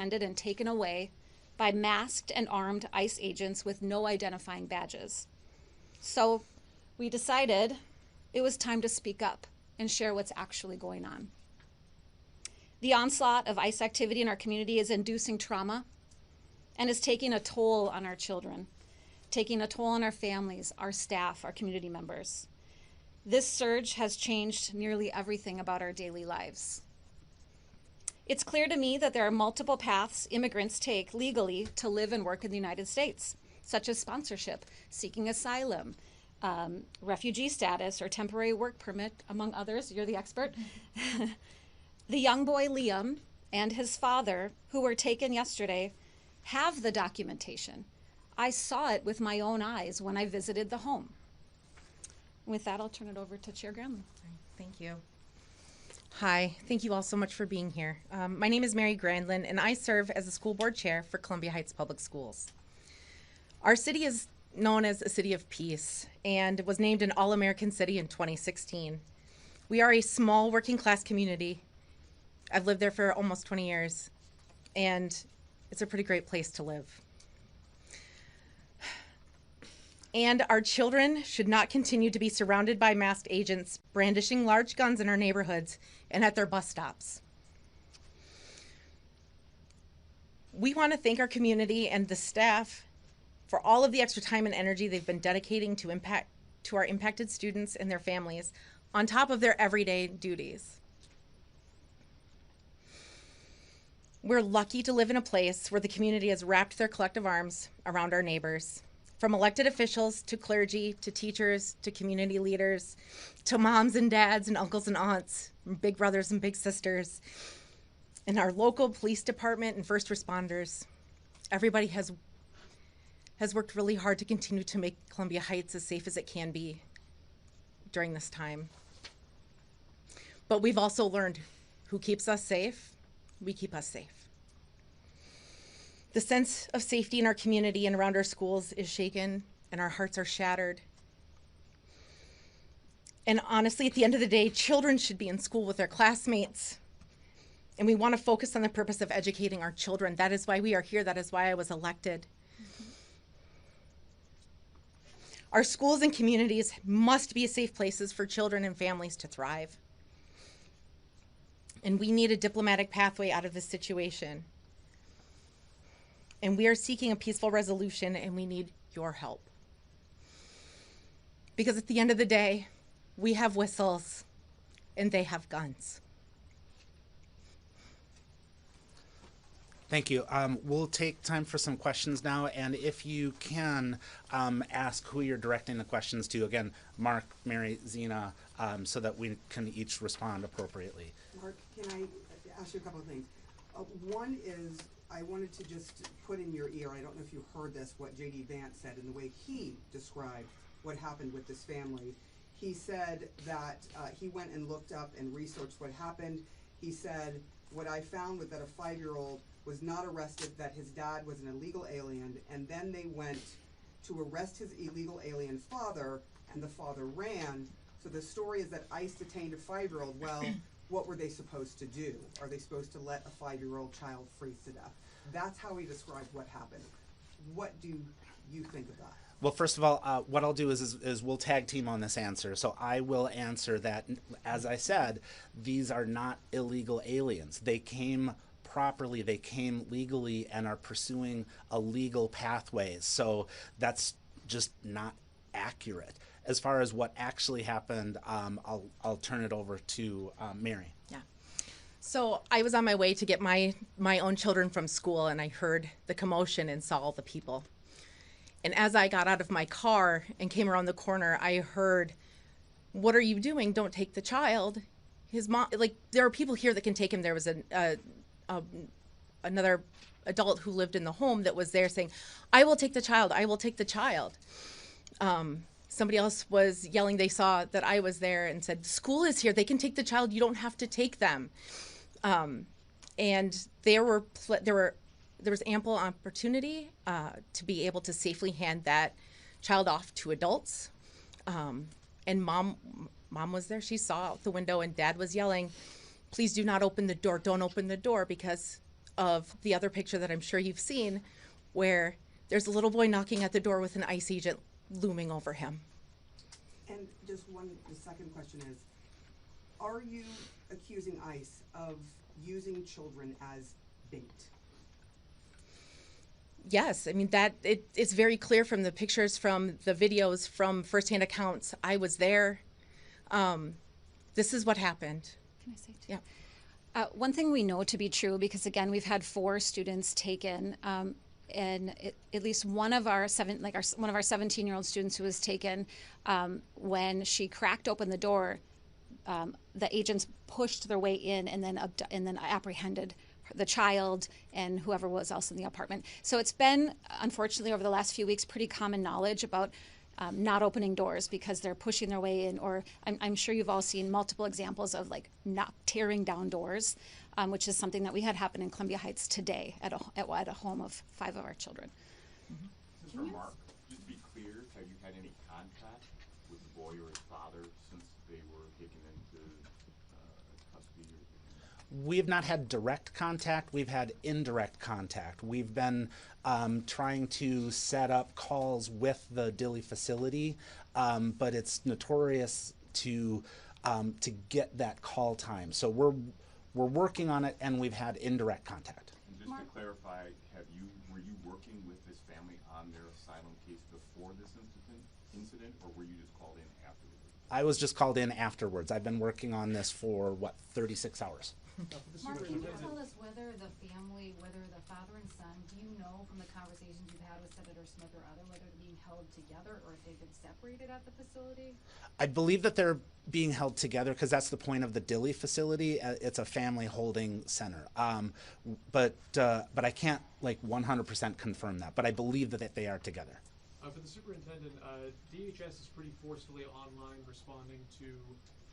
apprehended and taken away by masked and armed ICE agents with no identifying badges. So we decided it was time to speak up and share what's actually going on. The onslaught of ICE activity in our community is inducing trauma and is taking a toll on our children, taking a toll on our families, our staff, our community members. This surge has changed nearly everything about our daily lives. It's clear to me that there are multiple paths immigrants take legally to live and work in the United States, such as sponsorship, seeking asylum, refugee status, or temporary work permit, among others. You're the expert. The young boy Liam and his father, who were taken yesterday, have the documentation. I saw it with my own eyes when I visited the home. With that, I'll turn it over to Chair Granley. Thank you. Hi, thank you all so much for being here. My name is Mary Grandlin, and I serve as the school board chair for Columbia Heights Public Schools. Our city is known as a city of peace and was named an All-American City in 2016. We are a small working class community. I've lived there for almost 20 years, and it's a pretty great place to live. And our children should not continue to be surrounded by masked agents brandishing large guns in our neighborhoods and at their bus stops. We want to thank our community and the staff for all of the extra time and energy they've been dedicating to our impacted students and their families on top of their everyday duties. We're lucky to live in a place where the community has wrapped their collective arms around our neighbors. From elected officials to clergy to teachers to community leaders to moms and dads and uncles and aunts, and big brothers and big sisters, and our local police department and first responders. Everybody has worked really hard to continue to make Columbia Heights as safe as it can be during this time. But we've also learned who keeps us safe, we keep us safe. The sense of safety in our community and around our schools is shaken, and our hearts are shattered. And honestly, at the end of the day, children should be in school with their classmates. And we want to focus on the purpose of educating our children. That is why we are here. That is why I was elected. Our schools and communities must be safe places for children and families to thrive. And we need a diplomatic pathway out of this situation. And we are seeking a peaceful resolution, and we need your help. Because at the end of the day, we have whistles, and they have guns. Thank you. We'll take time for some questions now, and if you can ask who you're directing the questions to. Again, Mark, Mary, Zena, so that we can each respond appropriately. Mark, can I ask you a couple of things? One is, I wanted to just put in your ear, I don't know if you heard this, what J.D. Vance said and the way he described what happened with this family. He said that he went and looked up and researched what happened. He said, what I found was that a 5-year-old was not arrested, that his dad was an illegal alien, and then they went to arrest his illegal alien father, and the father ran. So the story is that ICE detained a 5-year-old. Well, what were they supposed to do? Are they supposed to let a 5-year-old child freeze to death? That's how he described what happened. What do you think of that? Well, first of all, what I'll do is we'll tag team on this answer. So I will answer that, as I said, these are not illegal aliens. They came properly, they came legally and are pursuing a legal pathway. So that's just not accurate. As far as what actually happened, I'll turn it over to Mary. Yeah. So I was on my way to get my own children from school, and I heard the commotion and saw all the people. And as I got out of my car and came around the corner, I heard, "What are you doing? Don't take the child." His mom, like, there are people here that can take him. There was another adult who lived in the home that was there saying, "I will take the child. I will take the child." Somebody else was yelling. They saw that I was there and said, "School is here. They can take the child. You don't have to take them." And there was ample opportunity to be able to safely hand that child off to adults. And mom was there. She saw out the window, and dad was yelling, "Please do not open the door. Don't open the door," because of the other picture that I'm sure you've seen, where there's a little boy knocking at the door with an ICE agent looming over him. And just the second question is, are you accusing ICE of using children as bait? Yes, I mean it's very clear from the pictures, from the videos, from firsthand accounts. I was there. This is what happened. Can I say too? Yeah. One thing we know to be true, because again, we've had 4 students taken, and at least one of our 17-year-old students who was taken, when she cracked open the door, the agents pushed their way in and then apprehended the child and whoever was else in the apartment. So it's been, unfortunately, over the last few weeks, pretty common knowledge about not opening doors because they're pushing their way in, or I'm sure you've all seen multiple examples of like not tearing down doors, which is something that we had happen in Columbia Heights today at a home of 5 of our children. This is for Mark. Just to be clear, have you had any contact with the boy or his father since they were taken into custody? We have not had direct contact. We've had indirect contact. We've been trying to set up calls with the Dilley facility, but it's notorious to get that call time. So we're working on it, and we've had indirect contact. And just to clarify, were you working with this family on their asylum case before this incident, or were you just called in afterwards? I was just called in afterwards. I've been working on this for 36 hours. Mark, can you tell us whether the father and son, do you know from the conversations you've had with Senator Smith or other, whether they're being held together or if they've been separated at the facility? I believe that they're being held together because that's the point of the Dilley facility. It's a family holding center. But I can't 100% confirm that. But I believe that they are together. For the superintendent, DHS is pretty forcefully online responding to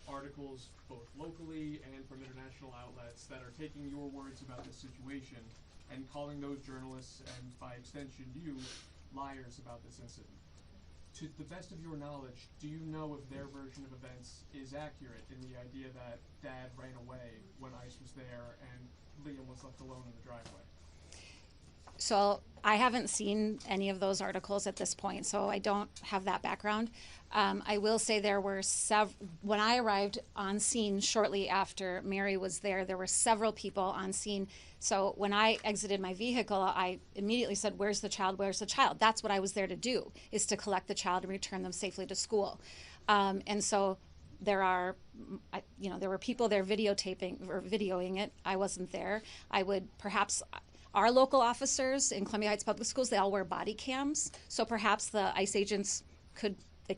articles both locally and from international outlets that are taking your words about this situation and calling those journalists, and by extension you, liars about this incident. To the best of your knowledge, do you know if their version of events is accurate in the idea that Dad ran away when ICE was there and Liam was left alone in the driveway? So I haven't seen any of those articles at this point, so I don't have that background. I will say there were when I arrived on scene shortly after Mary was there were several people on scene. So when I exited my vehicle, I immediately said, "Where's the child? Where's the child?" That's what I was there to do, is to collect the child and return them safely to school. And so there were people there videotaping or videoing it. I wasn't there. I would perhaps... Our local officers in Columbia Heights Public Schools, they all wear body cams. So perhaps the ICE agents could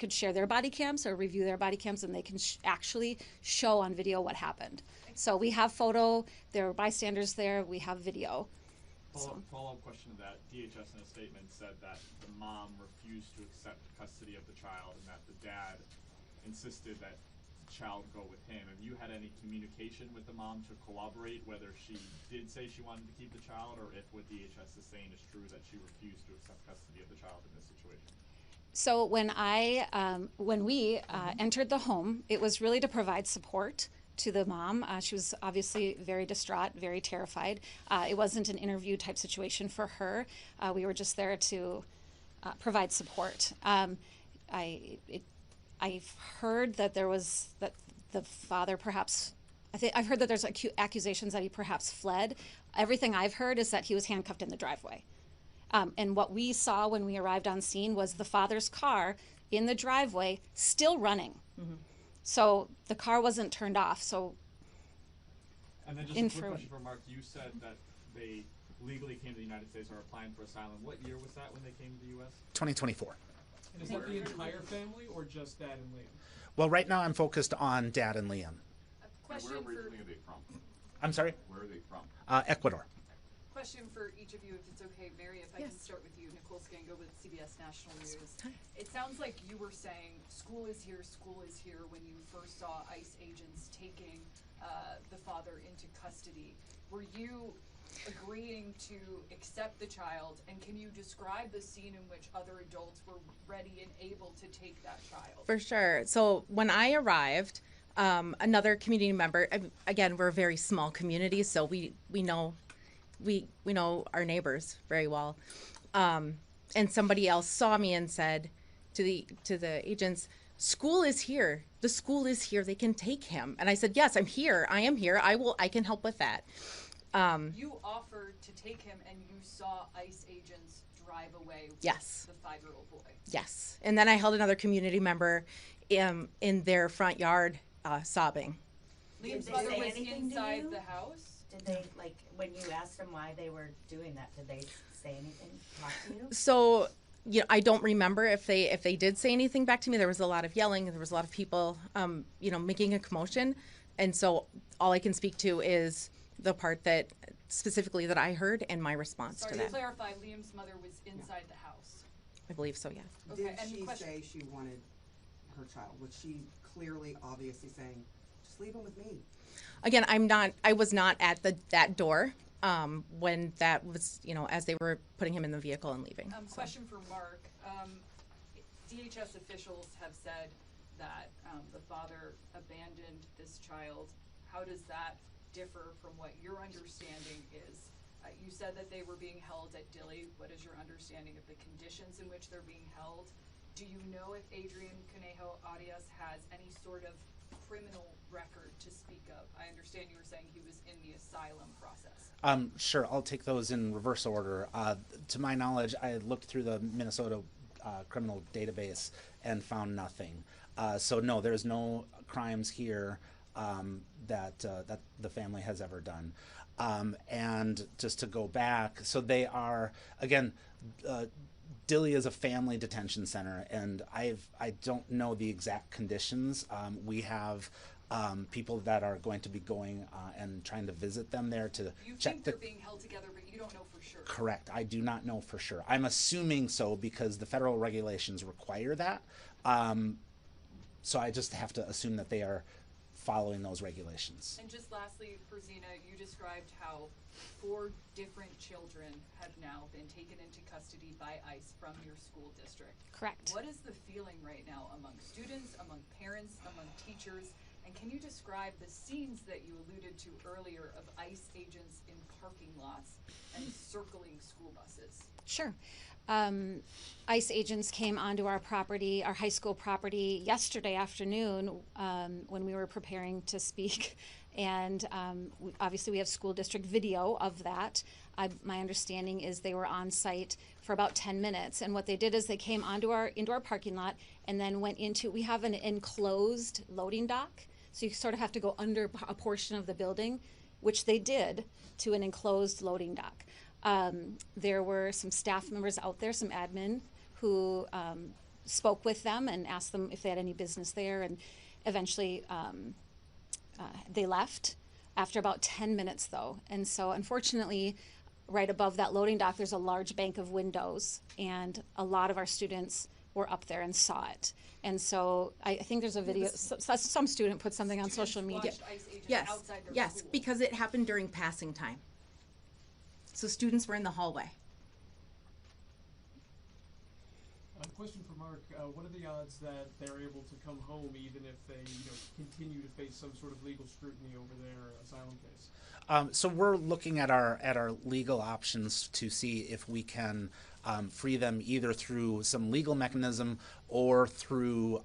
share their body cams or review their body cams, and they can actually show on video what happened. So we have photo, there were bystanders there, we have video. Follow-up question to that. DHS in a statement said that the mom refused to accept custody of the child and that the dad insisted that child go with him. Have you had any communication with the mom to corroborate whether she did say she wanted to keep the child, or if what DHS is saying is true, that she refused to accept custody of the child in this situation? So when we entered the home, it was really to provide support to the mom. She was obviously very distraught, very terrified. It wasn't an interview type situation for her. We were just there to provide support. I've heard that the father perhaps, I've heard that there's accusations that he perhaps fled. Everything I've heard is that he was handcuffed in the driveway. And what we saw when we arrived on scene was the father's car in the driveway still running. Mm-hmm. So the car wasn't turned off. So, and then just a quick question for Mark. You said that they legally came to the United States or are applying for asylum. What year was that when they came to the U.S.? 2024. And is that the entire family or just Dad and Liam? Well, right now I'm focused on Dad and Liam. Where originally are they from? I'm sorry? Where are they from? Ecuador. Question for each of you, if it's okay. Mary, if I can start with you. Nicole Scango with CBS National News. It sounds like you were saying school is here when you first saw ICE agents taking the father into custody. Were you agreeing to accept the child, and can you describe the scene in which other adults were ready and able to take that child? For sure. So when I arrived, another community member, again, we're a very small community, so we know we know our neighbors very well. And somebody else saw me and said to the agents, "School is here. The school is here. They can take him." And I said, "Yes, I'm here. I am here. I can help with that." You offered to take him, and you saw ICE agents drive away with Yes. the 5-year-old boy. Yes. And then I held another community member in their front yard sobbing. Liam's they mother say was anything to inside you? the house. Did they, like, when you asked them why they were doing that, did they say anything, talk to you? So, I don't remember if they did say anything back to me. There was a lot of yelling, and there was a lot of people, making a commotion. And so all I can speak to is the part that specifically that I heard and my response Sorry to to that. clarify, Liam's mother was inside the house. I believe so, yeah. Okay, Did and the she question- say she wanted her child? Was she clearly, obviously saying, just leave him with me? Again, I was not at that door when that was, as they were putting him in the vehicle and leaving. So. Question for Mark. DHS officials have said that the father abandoned this child. How does that differ from what your understanding is? You said that they were being held at Dilley. What is your understanding of the conditions in which they're being held? Do you know if Adrian Conejo Ramos has any sort of criminal record to speak of? I understand you were saying he was in the asylum process. Sure, I'll take those in reverse order. To my knowledge, I looked through the Minnesota criminal database and found nothing. So no, there's no crimes here that the family has ever done. And just to go back, so they are, again, Dilley is a family detention center, and I don't know the exact conditions. We have people that are going to be going and trying to visit them there to You check think they're being held together, but you don't know for sure. Correct. I do not know for sure. I'm assuming so because the federal regulations require that. So I just have to assume that they are following those regulations. And just lastly, for Zena, you described how 4 different children have now been taken into custody by ICE from your school district. Correct. What is the feeling right now among students, among parents, among teachers? And can you describe the scenes that you alluded to earlier of ICE agents in parking lots and circling school buses? Sure. ICE agents came onto our property, our high school property, yesterday afternoon when we were preparing to speak. And obviously we have school district video of that. My understanding is they were on site for about 10 minutes. And what they did is they came into our parking lot and then went into, we have an enclosed loading dock. So you sort of have to go under a portion of the building, which they did, to an enclosed loading dock. There were some staff members out there, some admin, who spoke with them and asked them if they had any business there. And eventually they left after about 10 minutes, though. And so unfortunately, right above that loading dock, there's a large bank of windows. And a lot of our students were up there and saw it. And so I think there's a video, some student put something on social media. Watched ICE agents Yes, outside their yes, school. because it happened during passing time. So students were in the hallway. Question for Mark. What are the odds that they're able to come home even if they continue to face some sort of legal scrutiny over their asylum case? So we're looking at our legal options to see if we can free them either through some legal mechanism or through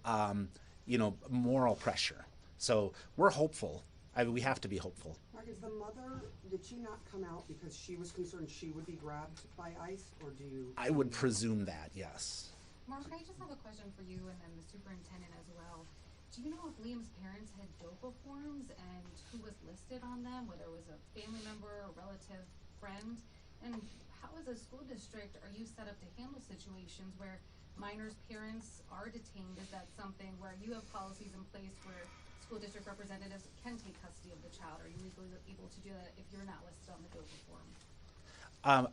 moral pressure. So we're hopeful. We have to be hopeful. Mark, is the mother, did she not come out because she was concerned she would be grabbed by ICE, or do you? I would presume that, yes. Mark, I just have a question for you and then the superintendent as well. Do you know if Liam's parents had DOPA forms and who was listed on them, whether it was a family member, a relative, friend? And how as a school district are you set up to handle situations where minors' parents are detained? Is that something where you have policies in place where school district representatives can take custody of the child? Are you legally able to do that if you're not listed on the DOPA form?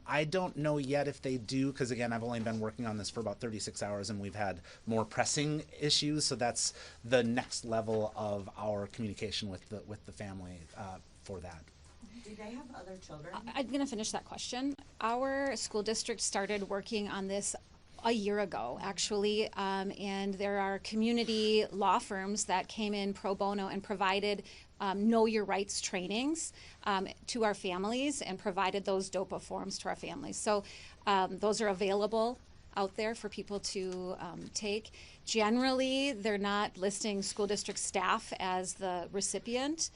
I don't know yet if they do, because again, I've only been working on this for about 36 hours and we've had more pressing issues. So that's the next level of our communication with the family for that. Do they have other children? I'm going to finish that question. Our school district started working on this a year ago, actually, and there are community law firms that came in pro bono and provided know your rights trainings to our families and provided those DOPA forms to our families. So those are available out there for people to take. Generally, they're not listing school district staff as the recipient.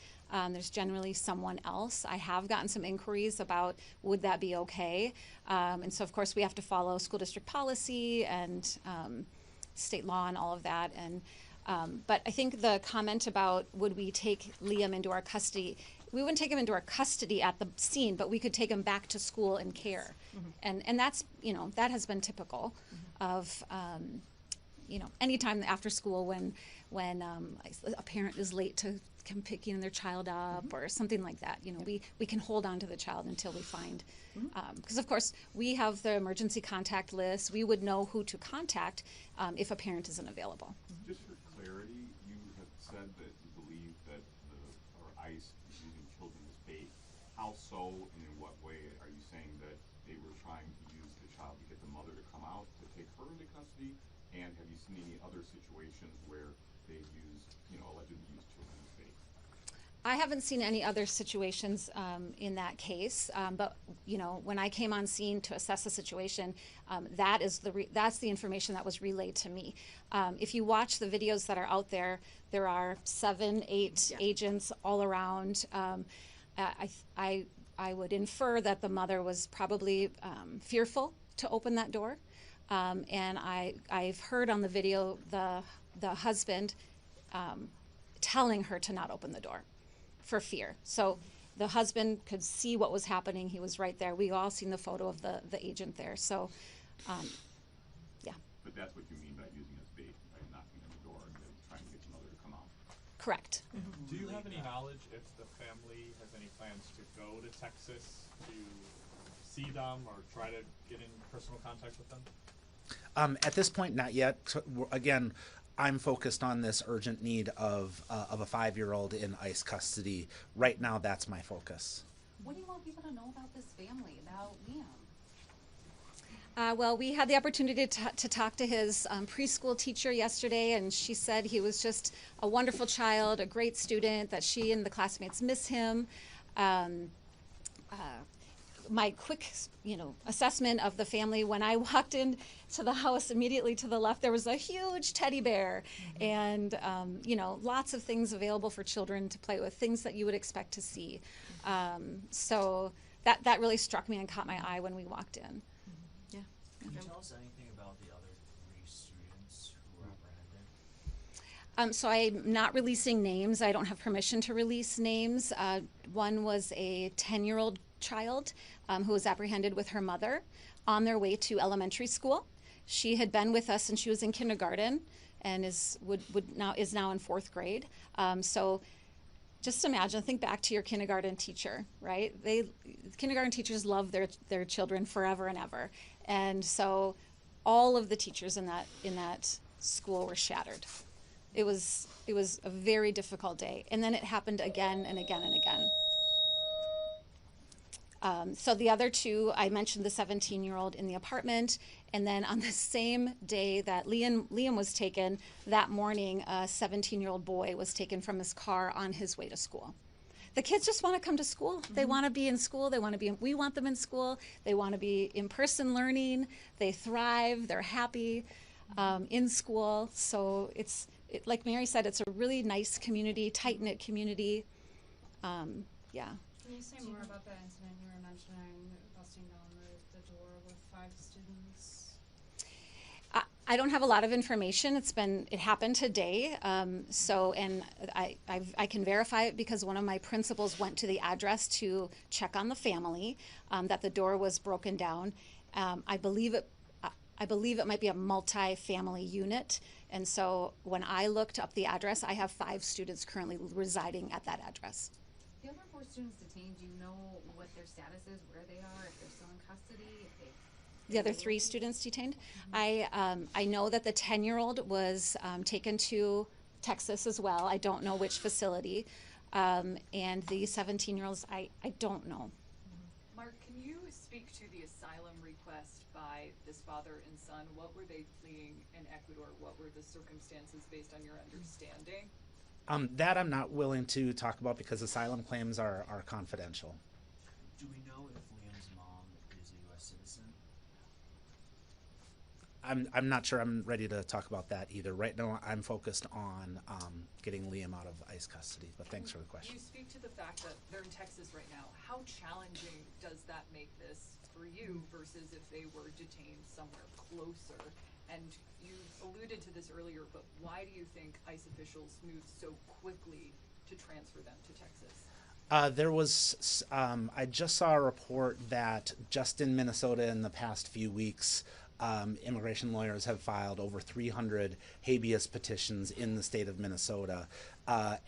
There's generally someone else. I have gotten some inquiries about would that be okay. And so, of course, we have to follow school district policy and state law and all of that. And but I think the comment about would we take Liam into our custody, we wouldn't take him into our custody at the scene, but we could take him back to school and care. And that's, that has been typical of, anytime after school when a parent is late to come picking their child up or something like that. We can hold on to the child until we find, because of course we have the emergency contact list. We would know who to contact if a parent isn't available. Just for clarity, you have said that you believe that ICE is using children as bait. How so, and in what way are you saying that they were trying to use the child to get the mother to come out to take her into custody? And have you seen any other situations where they've used, allegedly used children as bait? I haven't seen any other situations in that case, but when I came on scene to assess the situation, that's the information that was relayed to me. If you watch the videos that are out there, there are 7, 8 agents all around. I would infer that the mother was probably fearful to open that door, and I've heard on the video the husband telling her to not open the door for fear. So the husband could see what was happening. He was right there. We all seen the photo of the agent there. So, yeah. But that's what you mean by using as bait, by knocking on the door and then trying to get the mother to come out. Correct. Do you have any knowledge if the family has any plans to go to Texas to see them or try to get in personal contact with them? At this point, not yet. So, again, I'm focused on this urgent need of a 5-year-old in ICE custody. Right now, that's my focus. What do you want people to know about this family, about Liam? Well, we had the opportunity to talk to his preschool teacher yesterday, and she said he was just a wonderful child, a great student, that she and the classmates miss him. My quick, assessment of the family, when I walked in to the house, immediately to the left, there was a huge teddy bear and, lots of things available for children to play with, things that you would expect to see. So that really struck me and caught my eye when we walked in. Yeah. Can you tell us anything about the other 3 students who were apprehended? So I'm not releasing names. I don't have permission to release names. One was a 10-year-old child who was apprehended with her mother on their way to elementary school. She had been with us since she was in kindergarten and is now in 4th grade. So just imagine, think back to your kindergarten teacher, right? Kindergarten teachers love their children forever and ever. And so all of the teachers in that school were shattered. It was a very difficult day. And then it happened again and again and again. So the other 2, I mentioned the 17-year-old in the apartment, and then on the same day that Liam was taken, that morning, a 17-year-old boy was taken from his car on his way to school. The kids just want to come to school. They want to be in school. We want them in school. They want to be in-person learning. They thrive. They're happy in school. So like Mary said, it's a really nice community, tight-knit community. Yeah. Can you say more about that incident you were mentioning, busting down the door with 5 students? I don't have a lot of information. It happened today. And I can verify it because one of my principals went to the address to check on the family, that the door was broken down. I believe it might be a multi-family unit. And so when I looked up the address, I have 5 students currently residing at that address. The other 4 students detained, do you know what their status is, where they are, if they're still in custody, The other 3 students detained? I know that the 10-year-old was taken to Texas as well. I don't know which facility. And the 17-year-olds, I don't know. Mark, can you speak to the asylum request by this father and son? What were they fleeing in Ecuador? What were the circumstances based on your understanding? That I'm not willing to talk about because asylum claims are confidential. Do we know if Liam's mom is a U.S. citizen? I'm not sure I'm ready to talk about that either. Right now, I'm focused on getting Liam out of ICE custody, but thanks for the question. You speak to the fact that they're in Texas right now. How challenging does that make this for you versus if they were detained somewhere closer? And you alluded to this earlier, but why do you think ICE officials moved so quickly to transfer them to Texas? There was, I just saw a report that just in Minnesota in the past few weeks, immigration lawyers have filed over 300 habeas petitions in the state of Minnesota.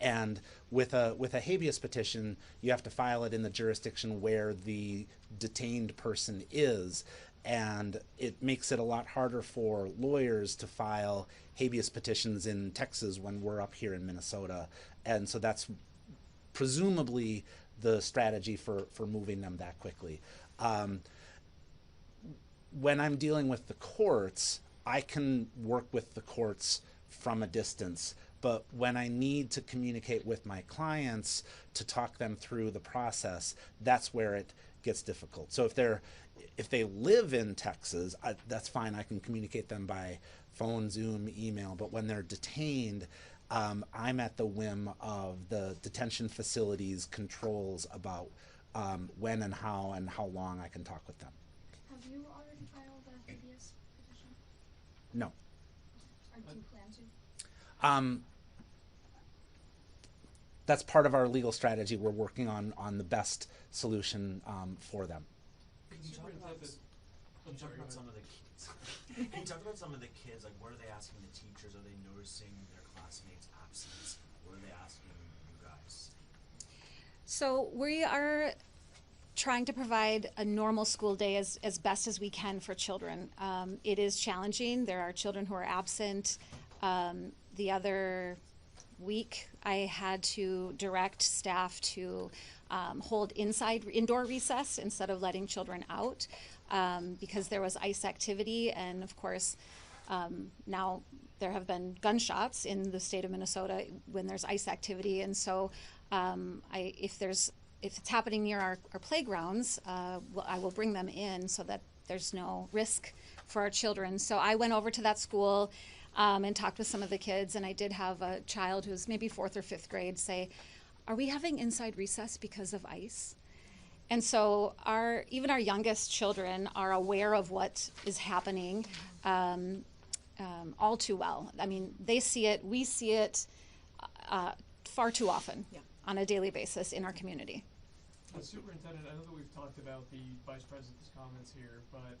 And with a habeas petition, you have to file it in the jurisdiction where the detained person is. And it makes it a lot harder for lawyers to file habeas petitions in Texas when we're up here in Minnesota. And so that's presumably the strategy for moving them that quickly. When I'm dealing with the courts, I can work with the courts from a distance. But when I need to communicate with my clients to talk them through the process, that's where it gets difficult. So if they live in Texas, that's fine. I can communicate them by phone, Zoom, email. But when they're detained, I'm at the whim of the detention facilities controls about when and how long I can talk with them. Have you already filed a habeas petition? No. Or do you plan to? That's part of our legal strategy. We're working on the best solution for them. Can you talk about some of the kids? Can you talk about some of the kids? Like, what are they asking the teachers? Are they noticing their classmates' absence? What are they asking you guys? So we are trying to provide a normal school day as best as we can for children. It is challenging. There are children who are absent. The other week, I had to direct staff to hold indoor recess instead of letting children out because there was ICE activity. And of course, now there have been gunshots in the state of Minnesota when there's ICE activity. And so if it's happening near our playgrounds, I will bring them in so that there's no risk for our children. So I went over to that school and talked with some of the kids, and I did have a child who was maybe 4th or 5th grade say, "Are we having inside recess because of ICE?" And so even our youngest children are aware of what is happening all too well. I mean, they see it, we see it far too often on a daily basis in our community. Superintendent, I know that we've talked about the Vice President's comments here, but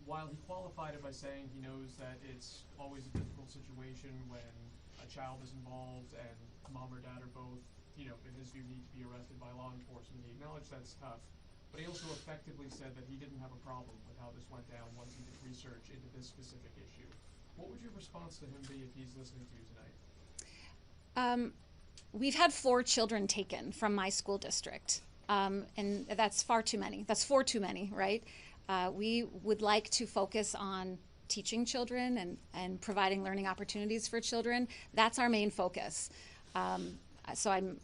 while he qualified it by saying he knows that it's always a difficult situation when a child is involved and mom or dad are both, in his view, need to be arrested by law enforcement. He acknowledged that's tough, but he also effectively said that he didn't have a problem with how this went down once he did research into this specific issue. What would your response to him be if he's listening to you tonight? We've had 4 children taken from my school district, and that's far too many. That's 4 too many, right? We would like to focus on teaching children and providing learning opportunities for children. That's our main focus. So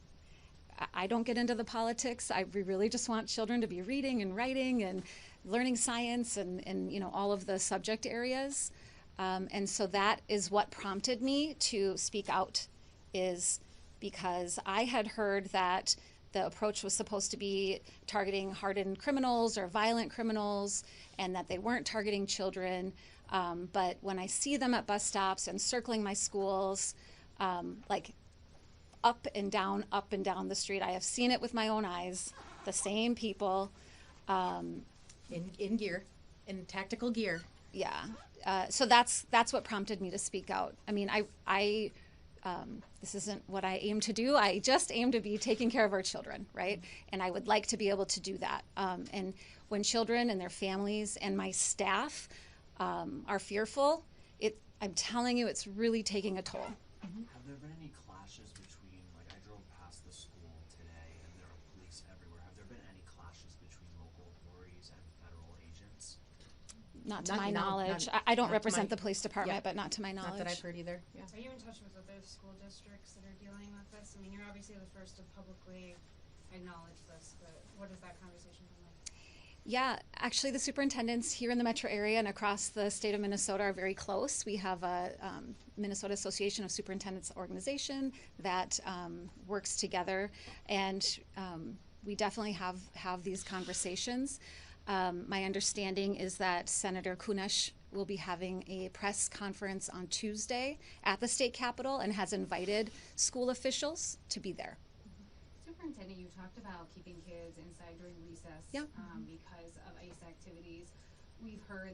I don't get into the politics. We really just want children to be reading and writing and learning science and all of the subject areas. And so that is what prompted me to speak out, is because I had heard that the approach was supposed to be targeting hardened criminals or violent criminals, and that they weren't targeting children. But when I see them at bus stops and circling my schools, like up and down the street, I have seen it with my own eyes, the same people. In gear, in tactical gear. Yeah. So that's what prompted me to speak out. I mean, I this isn't what I aim to do. I just aim to be taking care of our children, right? And I would like to be able to do that. And when children and their families and my staff are fearful, I'm telling you, it's really taking a toll. Mm-hmm. Have there been any clashes between, like I drove past the school today and there are police everywhere. Have there been any clashes between local authorities and federal agents? Not to my knowledge. I don't represent the police department, but not to my knowledge. Not that I've heard either. Yeah. Are you in touch with other school districts that are dealing with this? I mean, you're obviously the first to publicly acknowledge this, but what has that conversation been like? Yeah, actually the superintendents here in the metro area and across the state of Minnesota are very close. We have a Minnesota Association of Superintendents organization that works together, and we definitely have these conversations. My understanding is that Senator Prokosch will be having a press conference on Tuesday at the state capitol and has invited school officials to be there. Superintendent, you talked about keeping kids inside during recess because of ICE activities. We've heard,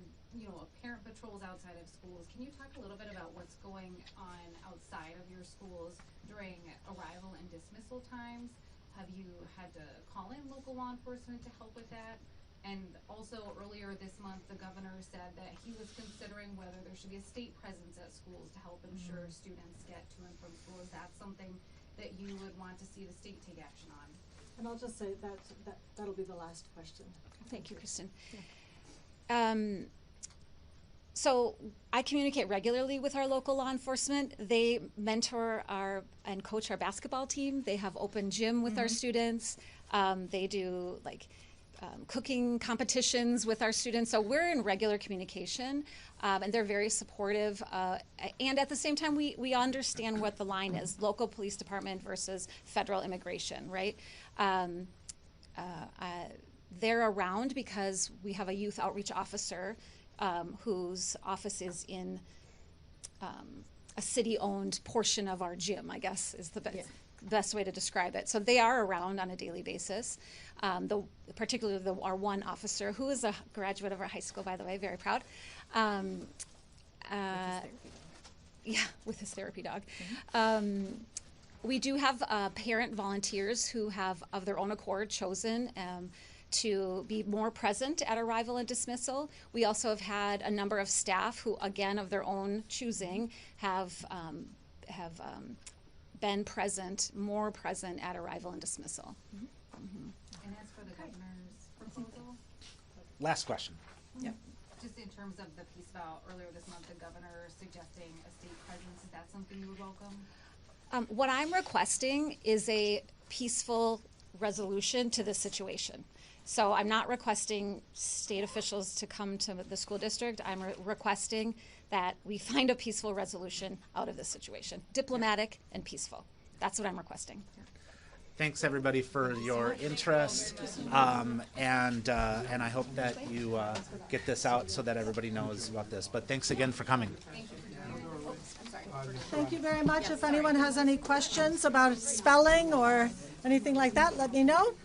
parent patrols outside of schools. Can you talk a little bit about what's going on outside of your schools during arrival and dismissal times? Have you had to call in local law enforcement to help with that? And also earlier this month, the governor said that he was considering whether there should be a state presence at schools to help ensure students get to and from school. Is that something that you would want to see the state take action on? And I'll just say that'll be the last question. Thank you, Kristen. So I communicate regularly with our local law enforcement. They mentor and coach our basketball team. They have open gym with our students. They do cooking competitions with our students. So we're in regular communication, and they're very supportive. And at the same time, we understand what the line is, local police department versus federal immigration, right? They're around because we have a youth outreach officer whose office is in a city-owned portion of our gym, I guess is the best way to describe it. So they are around on a daily basis. Particularly our one officer, who is a graduate of our high school, by the way, very proud. With his therapy dog. We do have parent volunteers who have, of their own accord, chosen to be more present at arrival and dismissal. We also have had a number of staff who, again, of their own choosing, have been more present at arrival and dismissal. And as for the governor's proposal? Last question. Yeah. Just in terms of the piece about earlier this month, the governor suggesting a state presence, is that something you would welcome? What I'm requesting is a peaceful resolution to this situation. So I'm not requesting state officials to come to the school district. I'm requesting that we find a peaceful resolution out of this situation. Diplomatic and peaceful. That's what I'm requesting. Thanks everybody for your interest, and I hope that you get this out so that everybody knows about this. But thanks again for coming. Thank you very much. If anyone has any questions about spelling or anything like that, let me know.